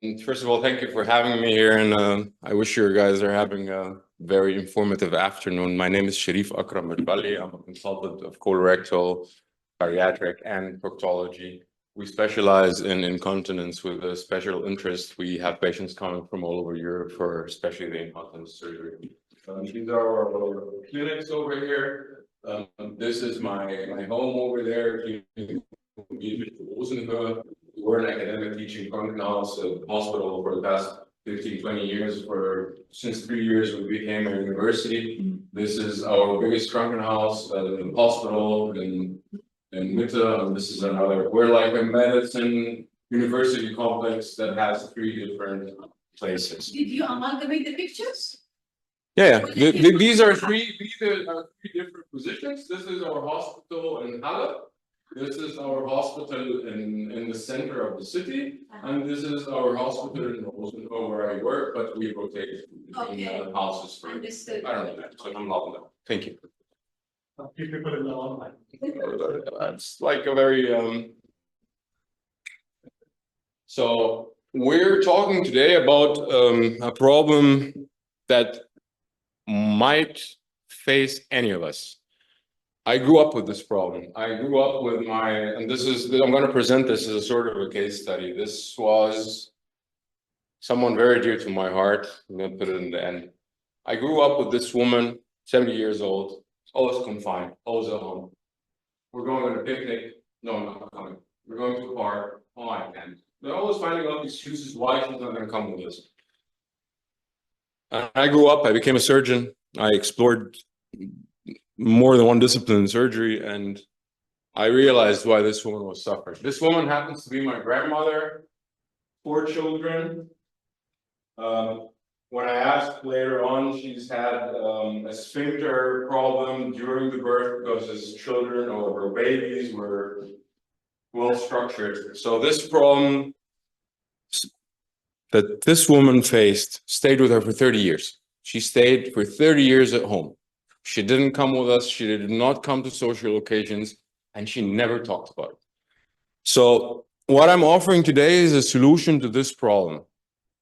And first of all, thank you for having me here, and I wish you guys are having a very informative afternoon. My name is Sherif Akram Metwalli. I'm a consultant of colorectal, bariatric, and proctology. We specialize in incontinence with a special interest. We have patients coming from all over Europe for especially the incontinence surgery. These are our clinics over here. This is my home over there. We're an academic teaching Krankenhaus hospital for the past 15, 20 years. Since 3 years, we became a university. This is our biggest Krankenhaus hospital in Mitte, and this is another. We're like a medicine university complex that has 3 different places. Did you amalgamate the pictures? Yeah. These are three different positions. This is our hospital in Halle. This is our hospital in the center of the city, and this is our hospital in Rosenthal where I work, but we rotate between houses for, Understood. I don't know, so I'm not that. Thank you. A few people in the online. That's like a very, so we're talking today about a problem that might face any of us. I grew up with this problem. I grew up with and this is, I'm going to present this as a sort of a case study. This was someone very dear to my heart. I'm going to put it in the end. I grew up with this woman, 70 years old, always confined, always at home. We're going on a picnic. No, I'm not coming. We're going to a park. Oh, I can't. They're always finding out excuses why she's not going to come with us. I grew up, I became a surgeon. I explored more than one discipline in surgery, and I realized why this woman was suffering. This woman happens to be my grandmother, 4 children. When I asked later on, she's had a sphincter problem during the birth because his children or her babies were well structured. So this problem that this woman faced stayed with her for 30 years. She stayed for 30 years at home. She didn't come with us. She did not come to social occasions, and she never talked about it. So what I'm offering today is a solution to this problem.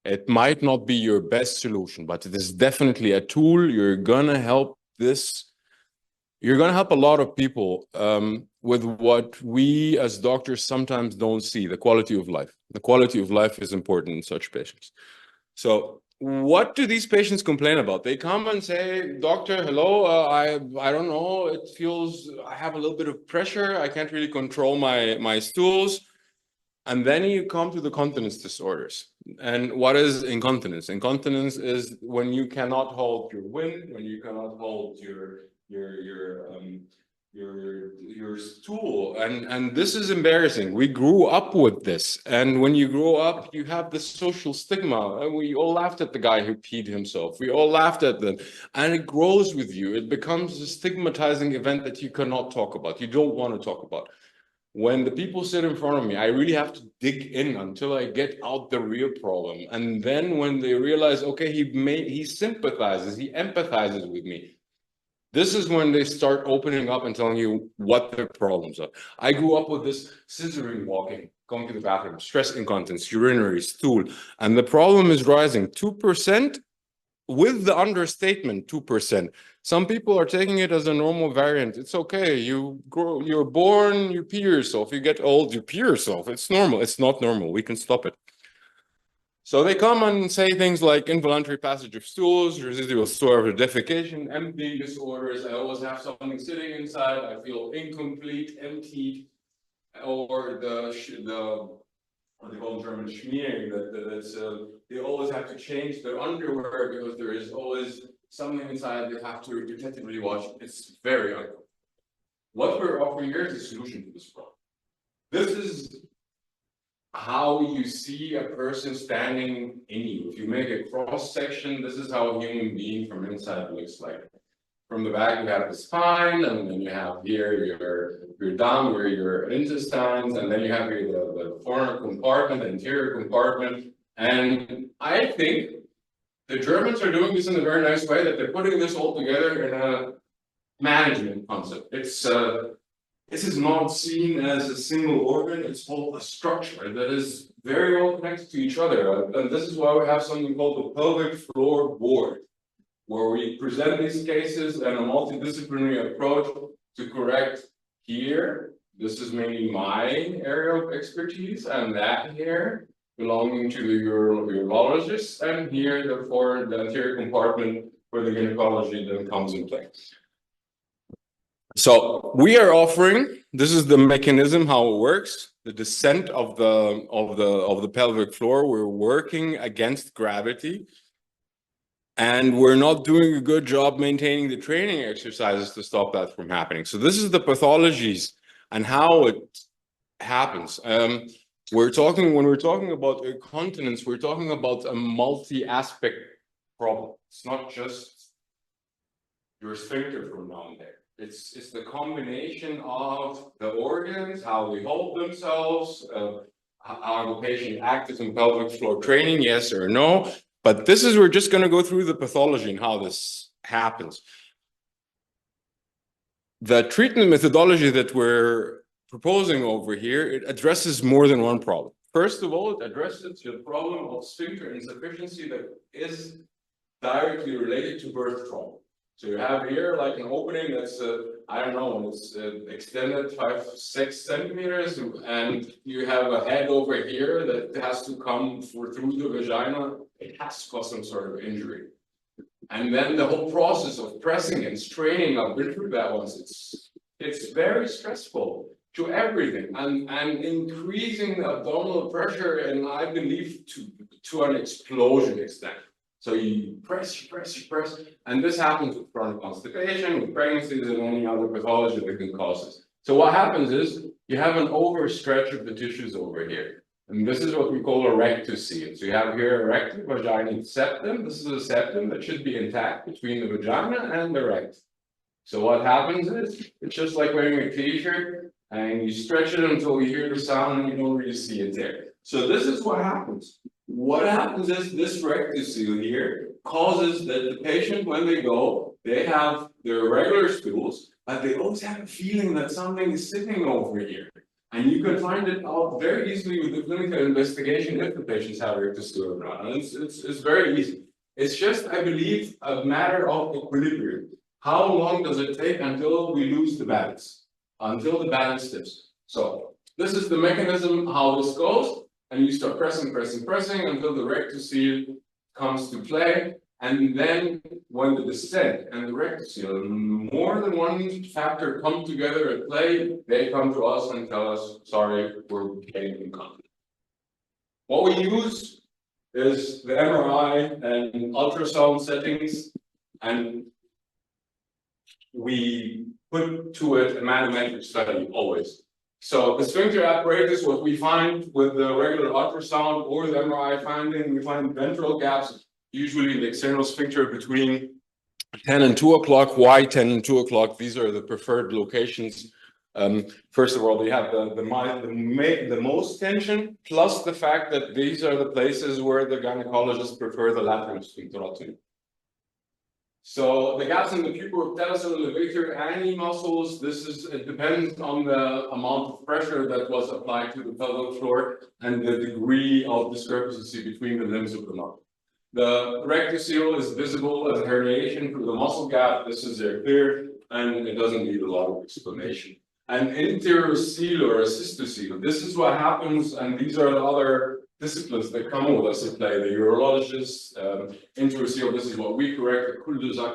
It might not be your best solution, but it is definitely a tool. You're going to help a lot of people with what we as doctors sometimes don't see, the quality of life. The quality of life is important in such patients. So what do these patients complain about? They come and say, doctor, hello, I don't know, it feels, I have a little bit of pressure, I can't really control my stools. And then you come to the continence disorders. And what is incontinence? Incontinence is when you cannot hold your wind, when you cannot hold your stool, and this is embarrassing. We grew up with this, and when you grow up, you have this social stigma. And we all laughed at the guy who peed himself. We all laughed at them, and it grows with you. It becomes a stigmatizing event that you cannot talk about. You don't want to talk about. When the people sit in front of me, I really have to dig in until I get out the real problem. And then when they realize, okay, he sympathizes, he empathizes with me. This is when they start opening up and telling you what their problems are. I grew up with this scissoring walking, going to the bathroom, stress incontinence, urinary stool, and the problem is rising 2% with the understatement 2%. Some people are taking it as a normal variant. It's okay. You grow, you're born, you pee yourself. You get old, you pee yourself. It's normal. It's not normal. We can stop it. So they come and say things like involuntary passage of stools, residual store of defecation, emptying disorders. I always have something sitting inside. I feel incomplete, emptied, or what they call in German schmiering. They always have to change their underwear because there is always something inside they have to repetitively wash. It's very uncomfortable. What we're offering here is a solution to this problem. This is how you see a person standing in you. If you make a cross section, this is how a human being from inside looks like. From the back, you have the spine, and then you have here your down where your intestines, and then you have here the foreign compartment, the interior compartment. And I think the Germans are doing this in a very nice way, that they're putting this all together in a management concept. It's this is not seen as a single organ, it's called a structure that is very well connected to each other. And this is why we have something called the pelvic floor board, where we present these cases and a multidisciplinary approach to correct here. This is mainly my area of expertise, and that here belonging to the urologist, and here, therefore, the anterior compartment where the gynecology then comes in play. So we are offering, this is the mechanism how it works, the descent of the pelvic floor. We're working against gravity, and we're not doing a good job maintaining the training exercises to stop that from happening. So this is the pathologies and how it happens. When we're talking about continence, we're talking about a multi-aspect problem. It's not just your sphincter from down there. It's the combination of the organs, how they hold themselves, how the patient acts in pelvic floor training, yes or no. But this is, we're just going to go through the pathology and how this happens. The treatment methodology that we're proposing over here, it addresses more than one problem. First of all, it addresses the problem of sphincter insufficiency that is directly related to birth trauma. So you have here like an opening that's, I don't know, it's extended 5-6 centimeters, and you have a head over here that has to come through the vagina. It has to cause some sort of injury. And then the whole process of pressing and straining, I've been through that once, it's very stressful to everything, and increasing the abdominal pressure, and I believe to an explosion extent. So you press, and this happens with chronic constipation, with pregnancies, and any other pathology that can cause this. So what happens is you have an overstretch of the tissues over here. And this is what we call a rectocele. So you have here a rectal vaginal septum. This is a septum that should be intact between the vagina and the rectum. So what happens is, it's just like wearing a t-shirt, and you stretch it until you hear the sound and you don't really see it there. So this is what happens. What happens is this rectocele here causes that the patient, when they go, they have their regular stools, but they always have a feeling that something is sitting over here. And you can find it out very easily with the clinical investigation if the patients have rectocele or not. And it's very easy. It's just, I believe, a matter of equilibrium. How long does it take until we lose the balance? Until the balance tips. So this is the mechanism how this goes. And you start pressing until the rectocele comes to play. And then when the descent and the rectocele, more than one factor come together at play, they come to us and tell us, sorry, we're getting incontinent. What we use is the MRI and ultrasound settings, and we put to it a manometric study always. So the sphincter apparatus, what we find with the regular ultrasound or the MRI finding, we find ventral gaps, usually the external sphincter between 10 and 2 o'clock. Why 10 and 2 o'clock? These are the preferred locations. First of all, we have the most tension, plus the fact that these are the places where the gynecologists prefer the lateral sphincterotomy. So the gaps in the pupil-patellar levator any muscles, it depends on the amount of pressure that was applied to the pelvic floor and the degree of discrepancy between the limbs of the muscle. The rectocele is visible as herniation through the muscle gap. This is very clear, and it doesn't need a lot of explanation. And interocele or cystocele, this is what happens, and these are the other disciplines that come with us to play. The urologists, interocele, this is what we correct, the cul-de-sac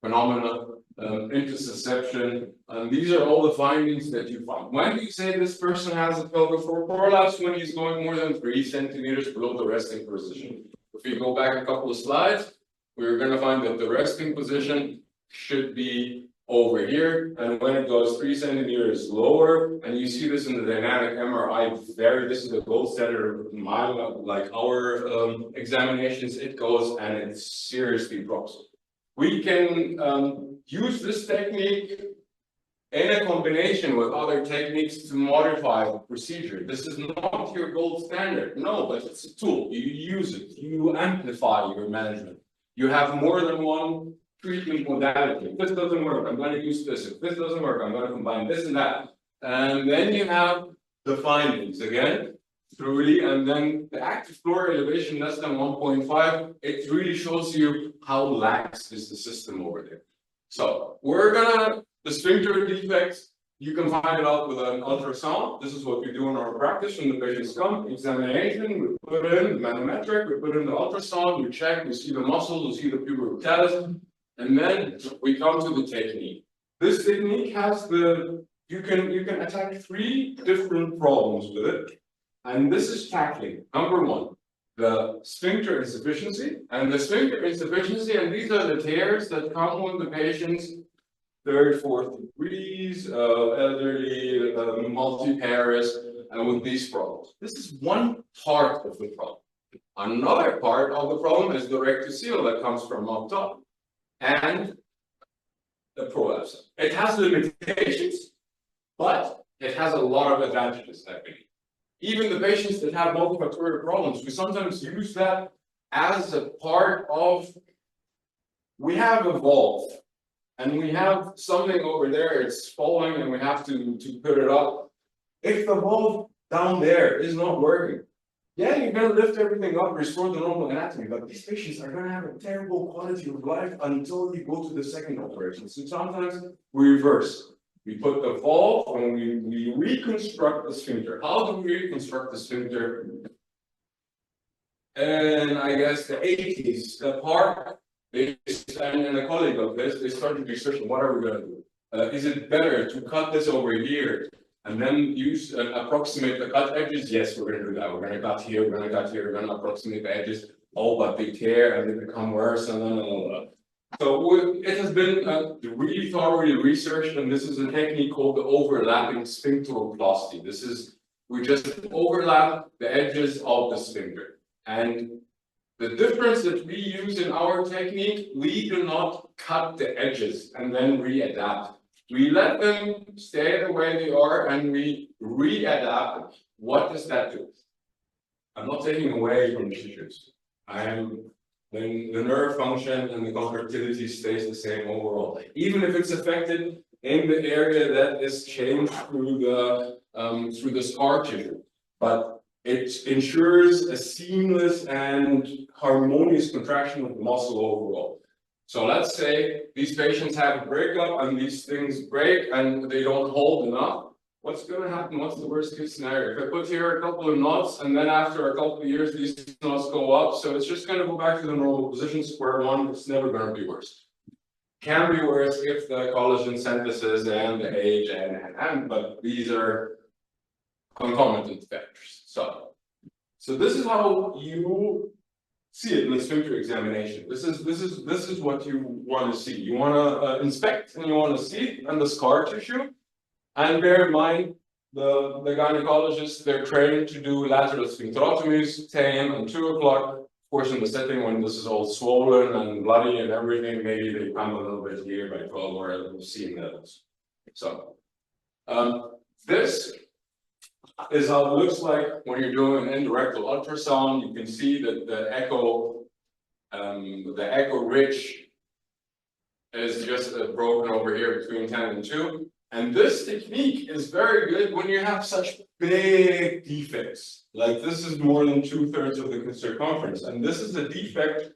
phenomena, intussusception, and these are all the findings that you find. When you say this person has a pelvic floor prolapse, when he's going more than 3 centimeters below the resting position. If we go back a couple of slides, we're going to find that the resting position should be over here, and when it goes 3 centimeters lower, and you see this in the dynamic MRI, this is the gold standard of like our examinations, it goes and it seriously drops. We can use this technique in a combination with other techniques to modify the procedure. This is not your gold standard, no, but it's a tool. You use it, you amplify your management. You have more than one treatment modality. If this doesn't work, I'm going to use this. If this doesn't work, I'm going to combine this and that. And then you have the findings again, truly, and then the active floor elevation less than 1.5, it really shows you how lax is the system over there. So the sphincter defects, you can find it out with an ultrasound. This is what we do in our practice when the patients come, examination, we put in the manometric, we put in the ultrasound, we check, we see the muscles, we see the pubic talus, and then we come to the technique. This technique has you can attack 3 different problems with it. And this is tackling, number 1, the sphincter insufficiency. And the sphincter insufficiency, and these are the tears that come when the patient's 3rd, 4th degrees, elderly, multiparous, and with these problems. This is one part of the problem. Another part of the problem is the rectocele that comes from up top, and the prolapse. It has limitations, but it has a lot of advantages, I think. Even the patients that have multifactorial problems, we sometimes use that as a part of, we have evolved, and we have something over there, it's falling, and we have to put it up. If the valve down there is not working, yeah, you're going to lift everything up, restore the normal anatomy, but these patients are going to have a terrible quality of life until you go to the second operation. So sometimes we reverse. We put the valve and we reconstruct the sphincter. How do we reconstruct the sphincter? And I guess the 80s, the part, and a colleague of this, they started researching, what are we going to do? Is it better to cut this over here and then use approximate the cut edges? Yes, we're going to do that. We're going to cut here, we're going to cut here, we're going to approximate the edges. Oh, but they tear and they become worse and then So it has been really thoroughly researched, and this is a technique called the overlapping sphincteroplasty. We just overlap the edges of the sphincter. And the difference that we use in our technique, we do not cut the edges and then readapt. We let them stay the way they are and we readapt them. What does that do? I'm not taking away from the tissues. Then the nerve function and the contractility stays the same overall. Even if it's affected in the area that is changed through the scar tissue. But it ensures a seamless and harmonious contraction of the muscle overall. So let's say these patients have a breakup and these things break and they don't hold enough. What's going to happen? What's the worst case scenario? If I put here a couple of knots and then after a couple of years, these knots go up. So it's just going to go back to the normal position, square one. It's never going to be worse. Can be worse if the collagen synthesis and the age but these are concomitant factors. So this is how you see it in the sphincter examination. This is what you want to see. You want to inspect and you want to see and the scar tissue. And bear in mind, the gynecologists, they're trained to do lateral sphincterotomies, 10 AM and 2 o'clock. Of course, in the setting when this is all swollen and bloody and everything, maybe they come a little bit here by 12 or seeing levels. So, this is how it looks like when you're doing an endorectal ultrasound. You can see that the echo ridge is just broken over here between 10 and 2. And this technique is very good when you have such big defects. Like this is more than 2/3 of the circumference. And this is a defect.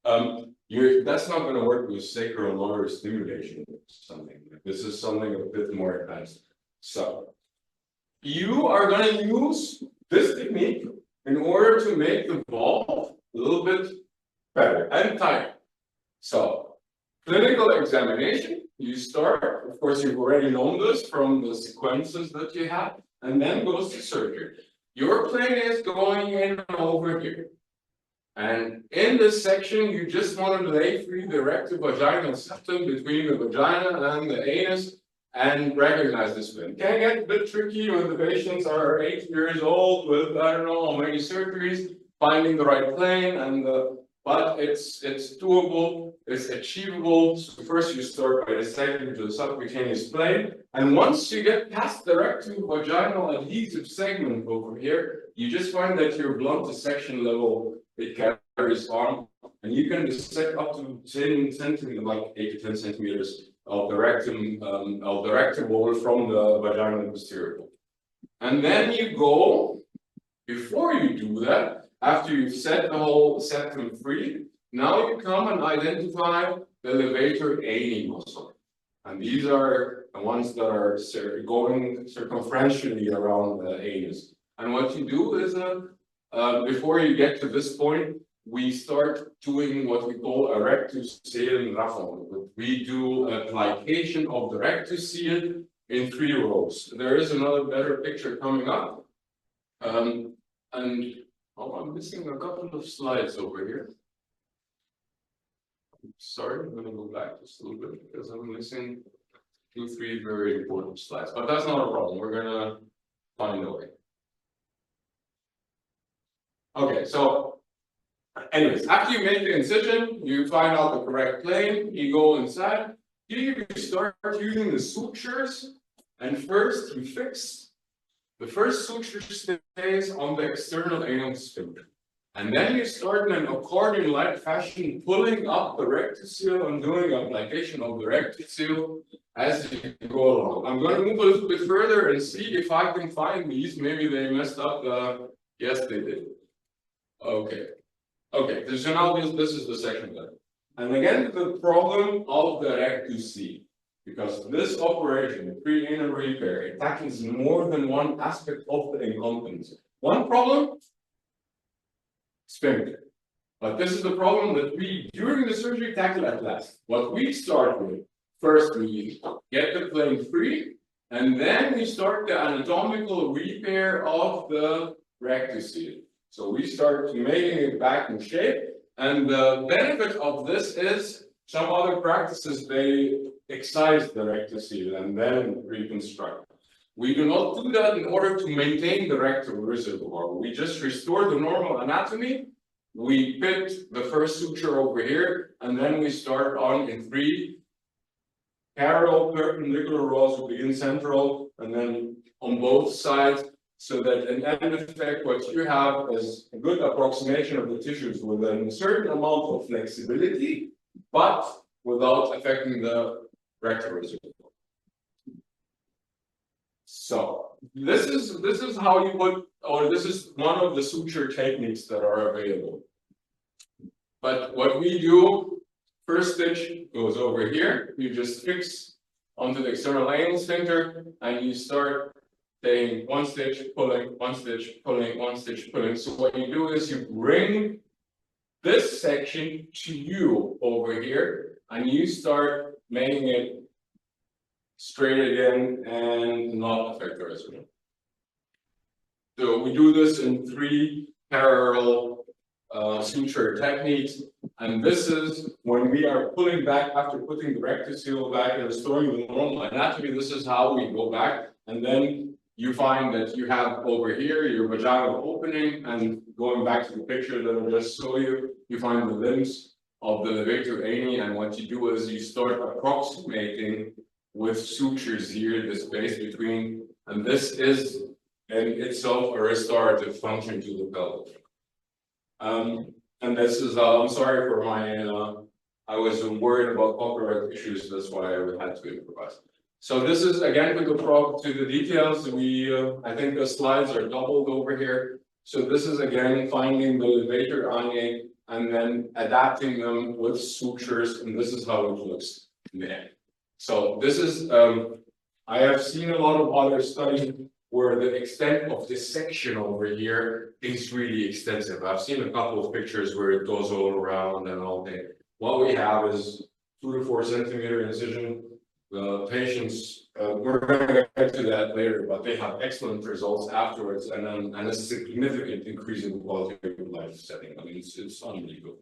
That's not going to work with sacral lower stimulation or something. This is something a bit more advanced. So you are going to use this technique in order to make the valve a little bit better and tighter. So clinical examination. You start, of course, you've already known this from the sequences that you have, and then goes to surgery. Your plane is going in over here. And in this section, you just want to lay free the rectovaginal septum between the vagina and the anus and recognize this plane. Can get a bit tricky when the patients are 8 years old with, I don't know how many surgeries, finding the right plane and but it's doable, it's achievable. So first you start by dissecting to the subcutaneous plane, and once you get past the rectovaginal adhesive segment over here, you just find that your blunt dissection level, it carries on and you can dissect up to 10 centimeters, like 8 to 10 centimeters of the rectum wall from the vaginal posterior wall. And then you go, before you do that, after you've set the whole septum free, now you come and identify the levator ani muscle. And these are the ones that are going circumferentially around the anus. And what you do is, before you get to this point, we start doing what we call a rectus-seal raffle. We do a plication of the rectus-seal in 3 rows. There is another better picture coming up. I'm missing a couple of slides over here. Sorry, I'm going to go back just a little bit because I'm missing 2, 3 very important slides. But that's not a problem. We're going to find a way. Okay, so anyways, after you make the incision, you find out the correct plane, you go inside. Here you start using the sutures, and first you fix. The first suture stays on the external anal sphincter. And then you start in an accordion-like fashion, pulling up the rectus-seal and doing application of the rectus-seal as you go along. I'm going to move a little bit further and see if I can find these. Maybe they messed up. Yes, they did. Okay. Okay, so now this is the section there. And again, the problem of the rectus-seal, because this operation, the preanal repair, it tackles more than one aspect of the incontinence. One problem, sphincter. But this is the problem that we, during the surgery, tackle at last. What we start with, first we get the plane free, and then we start the anatomical repair of the rectus-seal. So we start making it back in shape, and the benefit of this is some other practices, they excise the rectus-seal and then reconstruct. We do not do that in order to maintain the rectal reservoir. We just restore the normal anatomy. We put the first suture over here, and then we start on in 3 parallel perpendicular rows. We begin central, and then on both sides, so that in end effect, what you have is a good approximation of the tissues with a certain amount of flexibility, but without affecting the rectal reservoir. So this is how you put, or this is one of the suture techniques that are available. But what we do, first stitch goes over here. You just fix onto the external anal sphincter, and you start saying 1 stitch, pulling, 1 stitch, pulling, 1 stitch, pulling. So what you do is you bring this section to you over here, and you start making it straight again and not affect the reservoir. So we do this in 3 parallel suture techniques, and this is when we are pulling back after putting the rectus-seal back and restoring the normal anatomy. This is how we go back, and then you find that you have over here your vaginal opening, and going back to the picture that I just showed you, you find the limbs of the levator ani, and what you do is you start approximating with sutures here, the space between, and this is in itself a restorative function to the pelvic. And this is, I'm sorry for my, I was worried about copyright issues, that's why I had to improvise. So this is, again, we go to the details. I think the slides are doubled over here. So this is, again, finding the levator ani and then adapting them with sutures, and this is how it looks in the end. So this is, I have seen a lot of other studies where the extent of this section over here is really extensive. I've seen a couple of pictures where it goes all around and all that. What we have is 2 to 4 centimeter incision. The patients, we're going to get to that later, but they have excellent results afterwards, and a significant increase in the quality of life setting. I mean, it's unbelievable.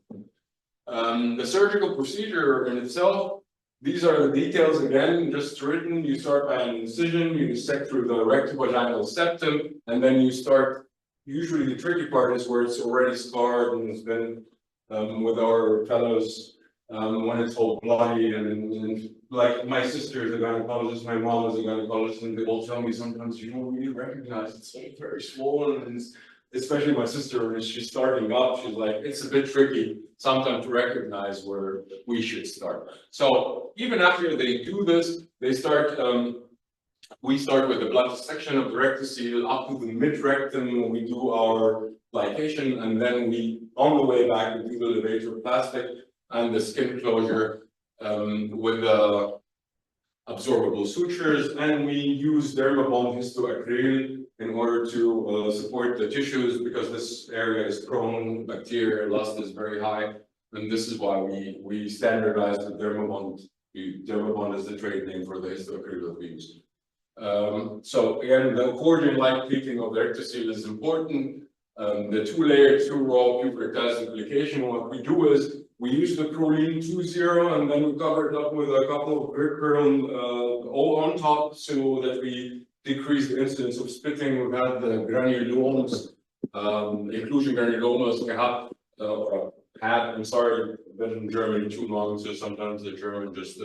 The surgical procedure in itself, these are the details again, just written. You start by an incision, you dissect through the rectovaginal septum, and then you start. Usually, the tricky part is where it's already scarred and it's been with our fellows when it's all bloody and like my sister is a gynecologist, my mom is a gynecologist, and they all tell me sometimes you don't really recognize it's very swollen and it's especially my sister, when she's starting up, she's like, it's a bit tricky sometimes to recognize where we should start. So even after they do this, they start, we start with the blood dissection of the rectocele up to the mid-rectum. We do our glycation, and then we, on the way back, we do the levatoplastic and the skin closure with the absorbable sutures, and we use dermabond histoacryl in order to support the tissues, because this area is prone, bacterial lust is very high, and this is why we standardize the dermabond. Dermabond is the trade name for the histoacryl that we use. So again, the accordion-like pleating of the rectocele is important. The two-layer, two-row pubertized application, what we do is we use the Proline 2.0 and then we cover it up with a couple of Vicryl all on top so that we decrease the incidence of spitting. We've had the granulomas, inclusion granulomas I'm sorry, I've been in Germany too long, so sometimes the German just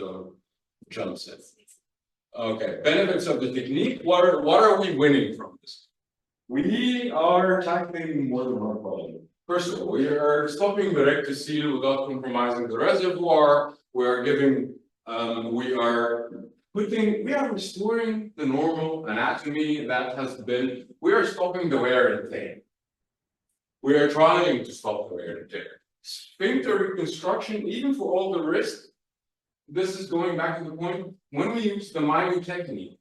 jumps in. Okay, benefits of the technique. What are we winning from this? We are tackling more than one problem. First of all, we are stopping the rectocele without compromising the reservoir. We are restoring the normal anatomy that has been, we are stopping the wear and tear. We are trying to stop the wear and tear. Sphincter reconstruction, even for all the risk, this is going back to the point, when we use the Mayo technique,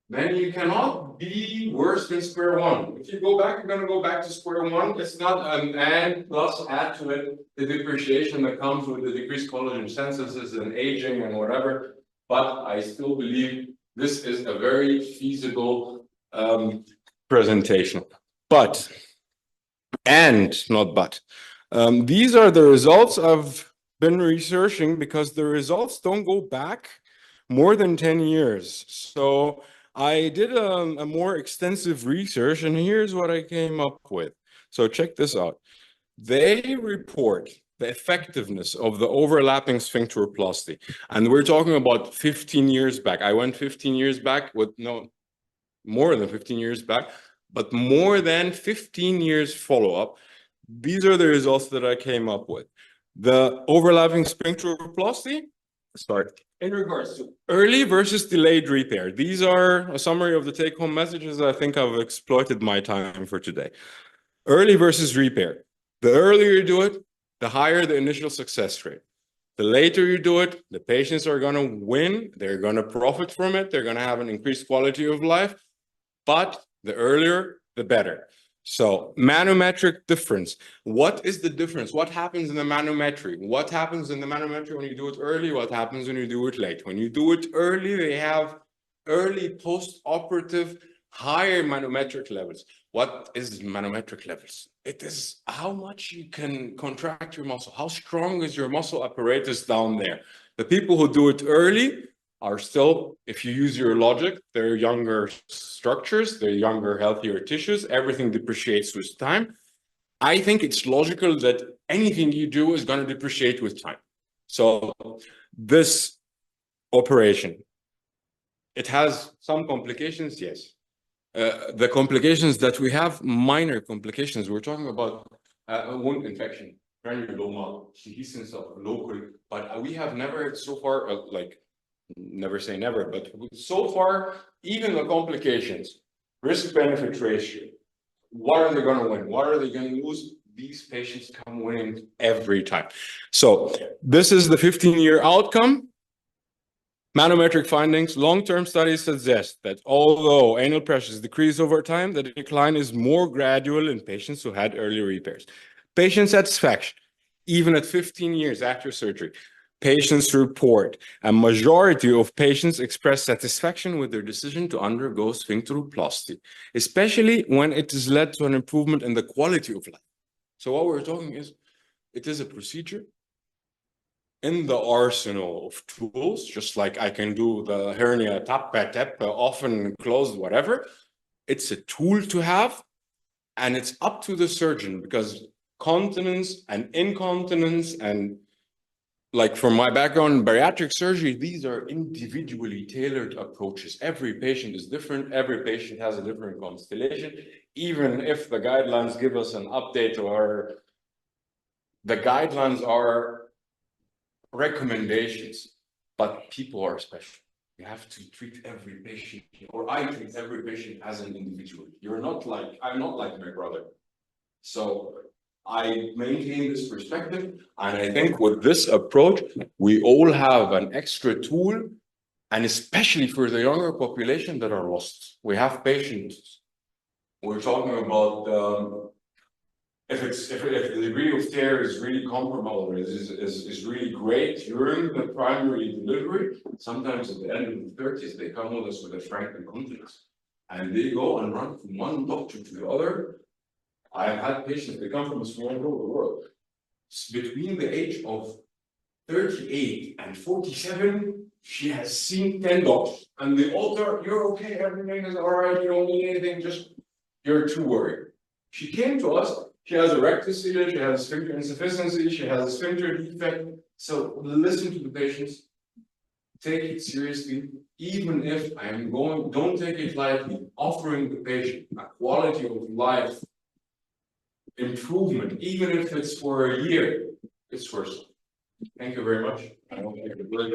then you cannot be worse than square one. If you go back, you're going to go back to square one. It's not an and plus add to it the depreciation that comes with the decreased collagen synthesis and aging and whatever. But I still believe this is a very feasible presentation. But, and not but, these are the results I've been researching, because the results don't go back more than 10 years. So I did a more extensive research, and here's what I came up with. So check this out. They report the effectiveness of the overlapping sphincteroplasty. And we're talking about 15 years back. I went 15 years back with more than 15 years back, but more than 15 years follow-up. These are the results that I came up with. The overlapping sphincteroplasty, in regards to early versus delayed repair. These are a summary of the take-home messages. I think I've exploited my time for today. Early versus repair. The earlier you do it, the higher the initial success rate. The later you do it, the patients are going to win. They're going to profit from it. They're going to have an increased quality of life. But the earlier, the better. So manometric difference. What is the difference? What happens in the manometry? What happens in the manometry when you do it early? What happens when you do it late? When you do it early, they have early post-operative higher manometric levels. What is manometric levels? It is how much you can contract your muscle. How strong is your muscle apparatus down there? The people who do it early are still, if you use your logic, they're younger structures, they're younger, healthier tissues, everything depreciates with time. I think it's logical that anything you do is going to depreciate with time. So this operation, it has some complications, yes. The complications that we have, minor complications, we're talking about wound infection, granuloma, adhesions of local, but we have never so far, never say never, but so far, even the complications, risk-benefit ratio, what are they going to win? What are they going to lose? These patients come winning every time. So this is the 15-year outcome. Manometric findings. Long-term studies suggest that although anal pressures decrease over time, the decline is more gradual in patients who had early repairs. Patient satisfaction, even at 15 years after surgery. Patients report a majority of patients express satisfaction with their decision to undergo sphincteroplasty, especially when it has led to an improvement in the quality of life. So what we're talking is, it is a procedure in the arsenal of tools, just like I can do the hernia tap, often closed, whatever. It's a tool to have, and it's up to the surgeon, because continence and incontinence and like from my background in bariatric surgery, these are individually tailored approaches. Every patient is different. Every patient has a different constellation. Even if the guidelines give us an update, or the guidelines are recommendations, but people are special. You have to treat every patient, or I treat every patient as an individual. I'm not like my brother. So I maintain this perspective, and I think with this approach, we all have an extra tool, and especially for the younger population that are lost. We have patients. We're talking about if the degree of tear is really comparable, or is really great during the primary delivery, sometimes at the end of the 30s, they come with us with a frank continence, and they go and run from one doctor to the other. I have had patients, they come from a small rural world. Between the age of 38 and 47, she has seen 10 doctors, and they all tell her, "You're okay, everything is all right, you don't need anything, just you're too worried." She came to us, she has a rectus seal, she has sphincter insufficiency, she has a sphincter defect. So listen to the patients, take it seriously, even if I am going, don't take it lightly, offering the patient a quality of life improvement, even if it's for a year, it's worth it. Thank you very much. I hope you have a good